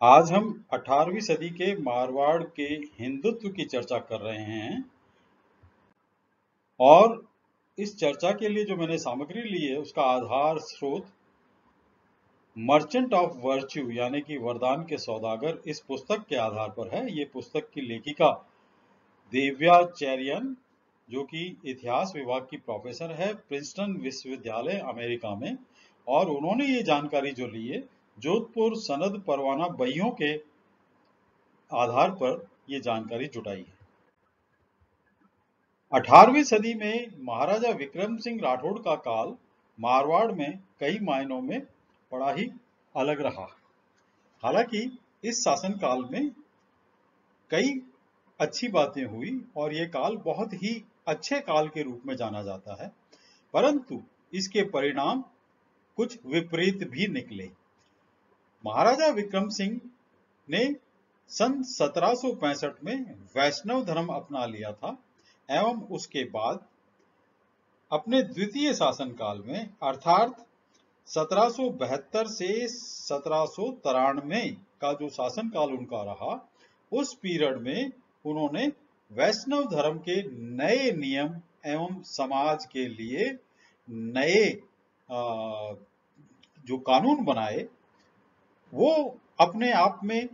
आज हम 18वीं सदी के मारवाड़ के हिंदुत्व की चर्चा कर रहे हैं और इस चर्चा के लिए जो मैंने सामग्री ली है उसका आधार स्रोत मर्चेंट ऑफ वर्च्यू यानी कि वरदान के सौदागर इस पुस्तक के आधार पर है। ये पुस्तक की लेखिका देव्याचर्यन जो कि इतिहास विभाग की प्रोफेसर है प्रिंसटन विश्वविद्यालय अमेरिका में, और उन्होंने ये जानकारी जो ली है जोधपुर सनद परवाना बहियों के आधार पर ये जानकारी जुटाई है। 18वीं सदी में महाराजा विक्रम सिंह राठौड़ का काल मारवाड़ में कई मायनों में बड़ा ही अलग रहा। हालांकि इस शासन काल में कई अच्छी बातें हुई और ये काल बहुत ही अच्छे काल के रूप में जाना जाता है, परंतु इसके परिणाम कुछ विपरीत भी निकले। महाराजा विक्रम सिंह ने सन 1765 में वैष्णव धर्म अपना लिया था एवं उसके बाद अपने द्वितीय शासनकाल में अर्थात 1772 से 1793 का जो शासनकाल उनका रहा, उस पीरियड में उन्होंने वैष्णव धर्म के नए नियम एवं समाज के लिए नए जो कानून बनाए वो अपने आप में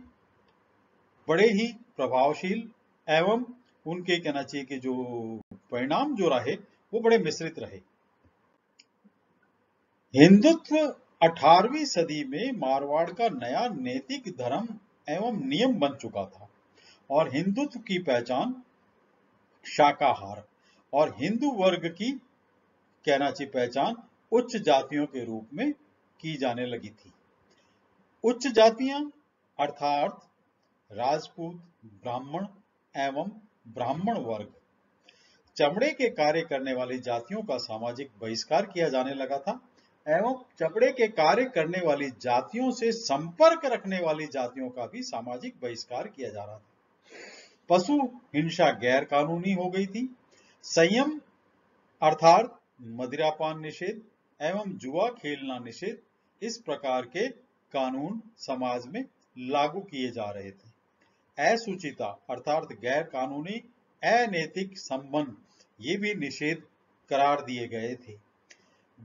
बड़े ही प्रभावशील एवं उनके कहना चाहिए कि जो परिणाम जो रहे वो बड़े मिश्रित रहे। हिंदुत्व 18वीं सदी में मारवाड़ का नया नैतिक धर्म एवं नियम बन चुका था और हिंदुत्व की पहचान शाकाहार और हिंदू वर्ग की कहना चाहिए पहचान उच्च जातियों के रूप में की जाने लगी थी। उच्च जातियां अर्थात राजपूत, ब्राह्मण एवं ब्राह्मण वर्ग, चमड़े के कार्य करने वाली जातियों का सामाजिक बहिष्कार किया जाने लगा था एवं चमड़े के कार्य करने वाली जातियों से संपर्क रखने वाली जातियों का भी सामाजिक बहिष्कार किया जा रहा था। पशु हिंसा गैर कानूनी हो गई थी। संयम अर्थात मदिरापान निषेध एवं जुआ खेलना निषेध, इस प्रकार के कानून समाज में लागू किए जा रहे थे। असुचिता अर्थात गैर कानूनी अनैतिक संबंध ये भी निषेध करार दिए गए थे।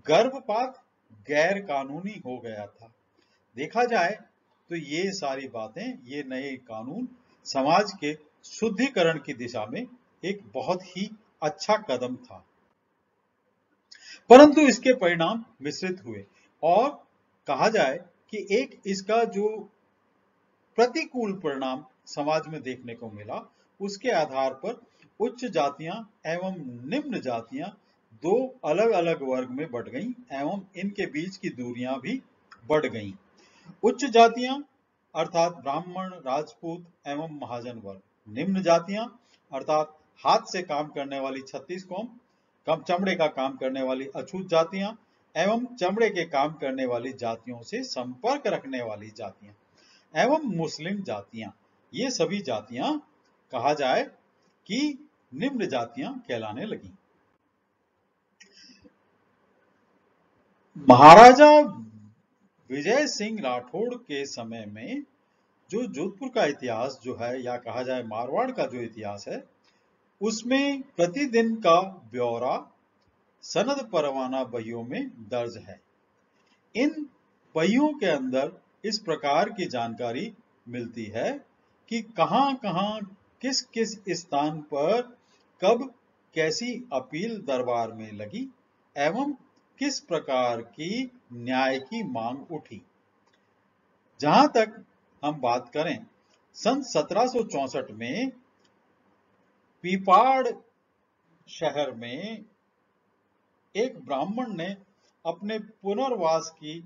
गर्भपात गैर कानूनी हो गया था। देखा जाए तो ये सारी बातें, ये नए कानून समाज के शुद्धिकरण की दिशा में एक बहुत ही अच्छा कदम था, परंतु इसके परिणाम मिश्रित हुए और कहा जाए कि एक इसका जो प्रतिकूल परिणाम समाज में देखने को मिला, उसके आधार पर उच्च जातियां एवं निम्न जातियां दो अलग अलग वर्ग में बढ़ गईं एवं इनके बीच की दूरियां भी बढ़ गईं। उच्च जातियां अर्थात ब्राह्मण, राजपूत एवं महाजन वर्ग, निम्न जातियां अर्थात हाथ से काम करने वाली 36 कौम, कम चमड़े का काम करने वाली अछूत जातियां एवं चमड़े के काम करने वाली जातियों से संपर्क रखने वाली जातियां एवं मुस्लिम जातियां, ये सभी जातियां कहा जाए कि निम्न जातियां कहलाने लगी। महाराजा विजय सिंह राठौड़ के समय में जो जोधपुर का इतिहास जो है या कहा जाए मारवाड़ का जो इतिहास है, उसमें प्रतिदिन का ब्यौरा सनद परवाना बहियों में दर्ज है। इन बहियों के अंदर इस प्रकार की जानकारी मिलती है कि कहां कहां किस किस स्थान पर कब कैसी अपील दरबार में लगी एवं किस प्रकार की न्याय की मांग उठी। जहां तक हम बात करें, सन 1764 में पीपाड़ शहर में एक ब्राह्मण ने अपने पुनर्वास की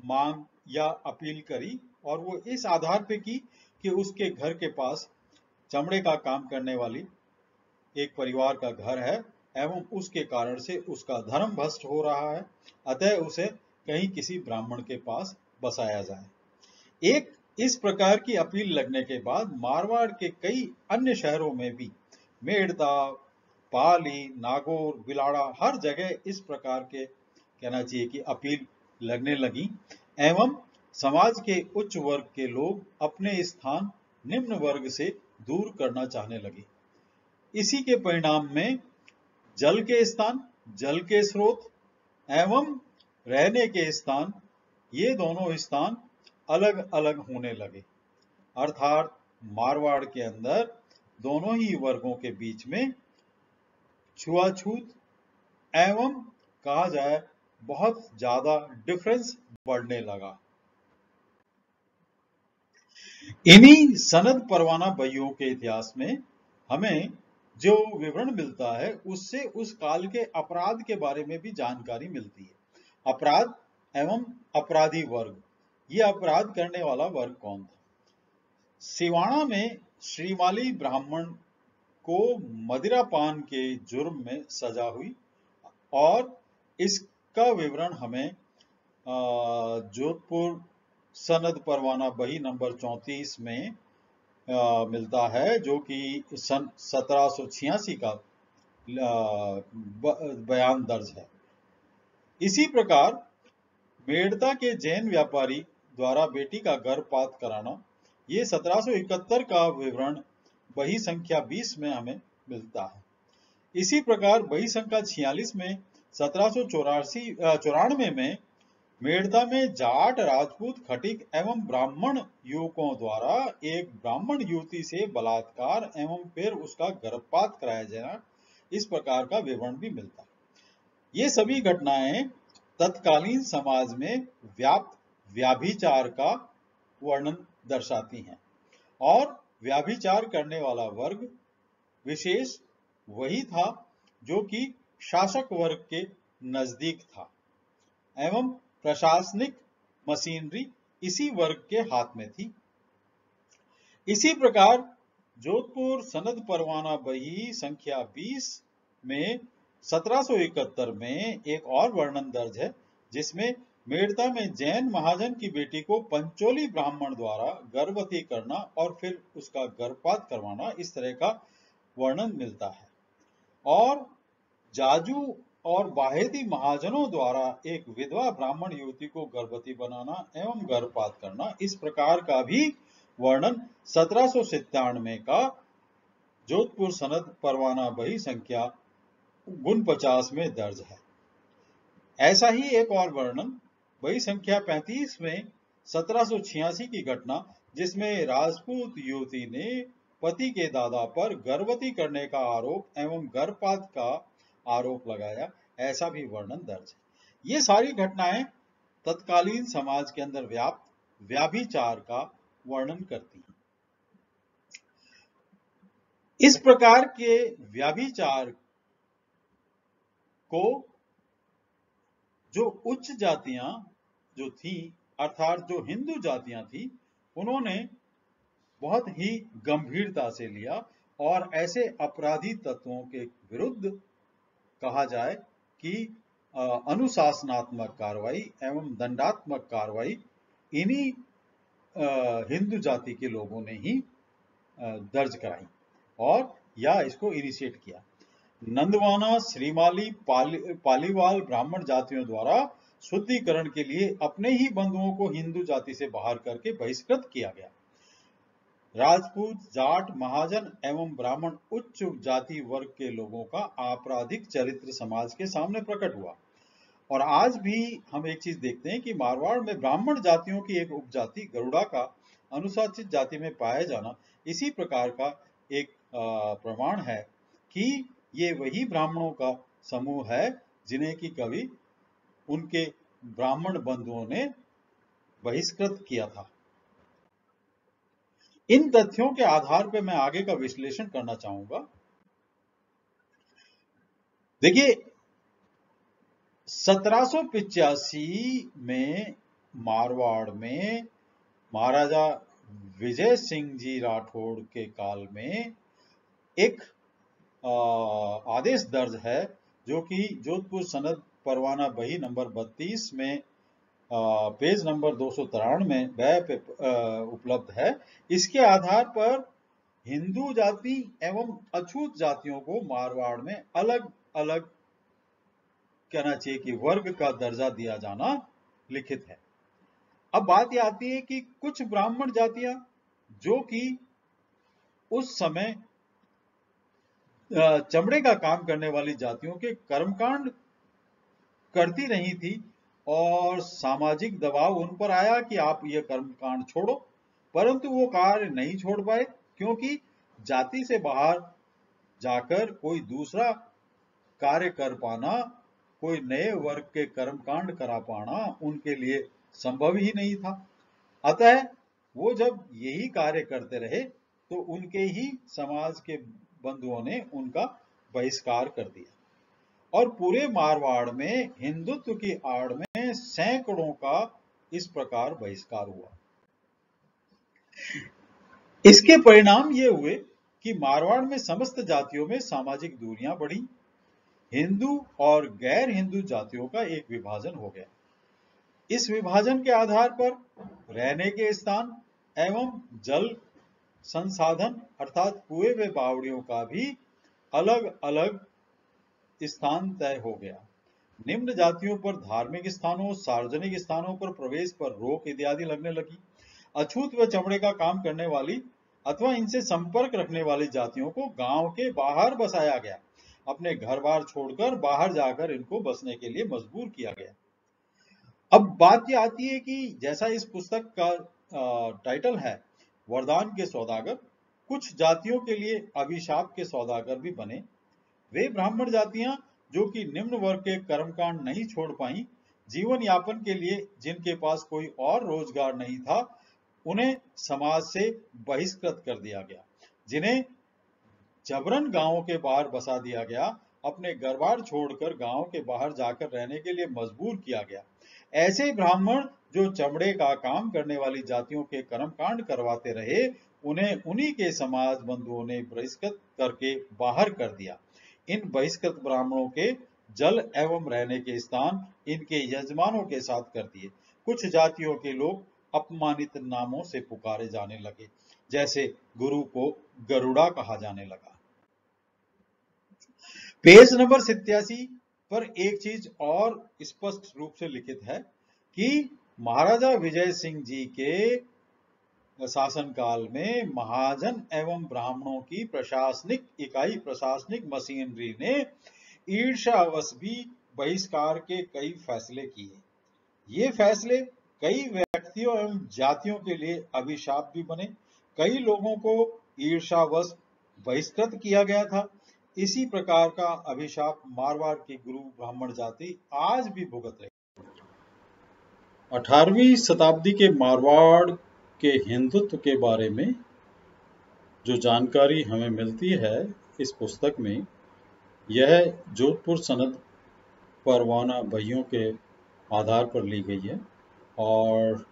मांग या अपील करी और वो इस आधार पे की कि उसके घर के पास चमड़े का काम करने वाली एक परिवार का घर है एवं उसके कारण से उसका धर्म भ्रष्ट हो रहा है, अतः उसे कहीं किसी ब्राह्मण के पास बसाया जाए। एक इस प्रकार की अपील लगने के बाद मारवाड़ के कई अन्य शहरों में भी मेड़ता, पाली, नागौर, बिलाड़ा हर जगह इस प्रकार के कहना चाहिए कि अपील लगने लगी एवं समाज के उच्च वर्ग के लोग अपने स्थान निम्न वर्ग से दूर करना चाहने लगे। इसी के परिणाम में जल के स्थान, जल के स्रोत एवं रहने के स्थान, ये दोनों स्थान अलग अलग होने लगे। अर्थात मारवाड़ के अंदर दोनों ही वर्गों के बीच में छुआछूत एवं कहा जाए बहुत ज्यादा डिफरेंस बढ़ने लगा। इन्हीं सनद परवाना बहियों के इतिहास में हमें जो विवरण मिलता है उससे उस काल के अपराध के बारे में भी जानकारी मिलती है। अपराध एवं अपराधी वर्ग, ये अपराध करने वाला वर्ग कौन था? सिवाना में श्रीमाली ब्राह्मण को मदिरापान के जुर्म में सजा हुई और इसका विवरण हमें जोधपुर सनद परवाना बही नंबर 34 में मिलता है, जो कि सन 1786 का बयान दर्ज है। इसी प्रकार मेड़ता के जैन व्यापारी द्वारा बेटी का गर्भपात कराना, ये 1771 का विवरण बही संख्या 20 में हमें मिलता है। इसी प्रकार बही संख्या 46 में 1794 में मेड़ता में जाट, राजपूत, खटिक एवं ब्राह्मण युवकों द्वारा एक ब्राह्मण युवती से बलात्कार एवं फिर उसका गर्भपात कराया जाना, इस प्रकार का विवरण भी मिलता है। ये सभी घटनाएं तत्कालीन समाज में व्याप्त व्याभिचार का वर्णन दर्शाती हैं और व्याभिचार करने वाला वर्ग विशेष वही था जो कि शासक वर्ग के नजदीक था एवं प्रशासनिक मशीनरी इसी वर्ग के हाथ में थी। इसी प्रकार जोधपुर सनद परवाना बही संख्या 20 में 1771 में एक और वर्णन दर्ज है, जिसमें मेड़ता में जैन महाजन की बेटी को पंचोली ब्राह्मण द्वारा गर्भवती करना और फिर उसका गर्भपात करवाना, इस तरह का वर्णन मिलता है। और जाजू और बाहेती महाजनों द्वारा एक विधवा ब्राह्मण युवती को गर्भवती बनाना एवं गर्भपात करना, इस प्रकार का भी वर्णन 1797 का जोधपुर सनद परवाना बही संख्या 49 में दर्ज है। ऐसा ही एक और वर्णन बही संख्या 35 में 1786 की घटना, जिसमें राजपूत युवती ने पति के दादा पर गर्भवती करने का आरोप एवं गर्भपात का आरोप लगाया, ऐसा भी वर्णन दर्ज है। ये सारी घटनाएं तत्कालीन समाज के अंदर व्याप्त व्याभिचार का वर्णन करती हैं। इस प्रकार के व्याभिचार को जो उच्च जातियां जो थी, अर्थात जो हिंदू जातियां थी, उन्होंने बहुत ही गंभीरता से लिया और ऐसे अपराधी तत्वों के विरुद्ध कहा जाए कि अनुशासनात्मक कार्रवाई एवं दंडात्मक कार्रवाई इन्हीं हिंदू जाति के लोगों ने ही दर्ज कराई और या इसको इनिशिएट किया। नंदवाना, श्रीमाली, पालीवाल ब्राह्मण जातियों द्वारा शुद्धिकरण के लिए अपने ही बंधुओं को हिंदू जाति से बाहर करके बहिष्कृत किया गया। राजपूत, जाट, महाजन एवं ब्राह्मण उच्च जाति वर्ग के लोगों का आपराधिक चरित्र समाज के सामने प्रकट हुआ। और आज भी हम एक चीज देखते हैं कि मारवाड़ में ब्राह्मण जातियों की एक उपजाति गरुड़ा का अनुसूचित जाति में पाया जाना इसी प्रकार का एक प्रमाण है कि ये वही ब्राह्मणों का समूह है जिन्हें कि कभी उनके ब्राह्मण बंधुओं ने बहिष्कृत किया था। इन तथ्यों के आधार पर मैं आगे का विश्लेषण करना चाहूंगा। देखिए, 1785 में मारवाड़ में महाराजा विजय सिंह जी राठौड़ के काल में एक आदेश दर्ज है, जो कि जोधपुर सनद परवाना बही नंबर 32 में पेज नंबर 293 में वह पे उपलब्ध है। इसके आधार पर हिंदू जाति एवं अछूत जातियों को मारवाड़ में अलग अलग कहना चाहिए कि वर्ग का दर्जा दिया जाना लिखित है। अब बात यह आती है कि कुछ ब्राह्मण जातियां जो कि उस समय चमड़े का काम करने वाली जातियों के कर्मकांड करती नहीं थी और सामाजिक दबाव उन पर आया कि आप ये कर्मकांड छोड़ो, परंतु वो कार्य नहीं छोड़ पाए क्योंकि जाति से बाहर जाकर कोई दूसरा कार्य कर पाना, कोई नए वर्ग के कर्मकांड करा पाना उनके लिए संभव ही नहीं था। अतः वो जब यही कार्य करते रहे तो उनके ही समाज के बंधुओं ने उनका बहिष्कार कर दिया और पूरे मारवाड़ में हिंदुत्व की आड़ में सैकड़ों का इस प्रकार बहिष्कार हुआ। इसके परिणाम ये हुए कि मारवाड़ में समस्त जातियों में सामाजिक दूरियां बढ़ी, हिंदू और गैर हिंदू जातियों का एक विभाजन हो गया। इस विभाजन के आधार पर रहने के स्थान एवं जल संसाधन अर्थात कुएं व बावड़ियों का भी अलग अलग स्थान तय हो गया। निम्न जातियों पर धार्मिक स्थानों, सार्वजनिक स्थानों पर प्रवेश पर रोक इत्यादि लगने लगी। अछूत व चमड़े का काम करने वाली अथवा इनसे संपर्क रखने वाली जातियों को गांव के बाहर बसाया गया, अपने घर बार छोड़कर बाहर जाकर इनको बसने के लिए मजबूर किया गया। अब बात ये आती है कि जैसा इस पुस्तक का टाइटल है वरदान के सौदागर, कुछ जातियों के लिए अभिशाप के सौदागर भी बने। वे ब्राह्मण जातियां जो कि निम्न वर्ग के कर्मकांड नहीं छोड़ पाई, जीवन यापन के लिए जिनके पास कोई और रोजगार नहीं था, उन्हें समाज से बहिष्कृत कर दिया गया। जिन्हें जबरन गांवों के बाहर बसा दिया गया, अपने घर बार छोड़कर गांव के बाहर जाकर रहने के लिए मजबूर किया गया। ऐसे ब्राह्मण जो चमड़े का काम करने वाली जातियों के कर्मकांड करवाते रहे, उन्हें उन्हीं के समाज बंधुओं ने बहिष्कृत करके बाहर कर दिया। इन बहिष्कृत ब्राह्मणों के जल एवं रहने के स्थान इनके यजमानों के साथ कर दिए। कुछ जातियों के लोग अपमानित नामों से पुकारे जाने लगे, जैसे गुरु को गरुड़ा कहा जाने लगा। पेज नंबर 87 पर एक चीज और स्पष्ट रूप से लिखित है कि महाराजा विजय सिंह जी के शासनकाल में महाजन एवं ब्राह्मणों की प्रशासनिक इकाई, प्रशासनिक मशीनरी ने ईर्ष्यावश भी बहिष्कार के कई फैसले किए। ये फैसले कई व्यक्तियों एवं जातियों के लिए अभिशाप भी बने। कई लोगों को ईर्ष्यावश बहिष्कृत किया गया था। इसी प्रकार का अभिशाप मारवाड़ की गुरु ब्राह्मण जाति आज भी भुगत रही। 18वीं शताब्दी के मारवाड़ के हिंदुत्व के बारे में जो जानकारी हमें मिलती है इस पुस्तक में, यह जोधपुर सनद परवाना बहियों के आधार पर ली गई है और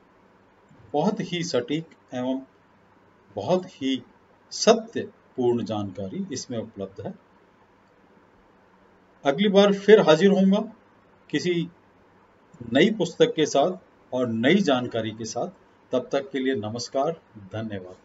बहुत ही सटीक एवं बहुत ही सत्यपूर्ण जानकारी इसमें उपलब्ध है। अगली बार फिर हाजिर होऊंगा किसी नई पुस्तक के साथ और नई जानकारी के साथ। तब तक के लिए नमस्कार, धन्यवाद।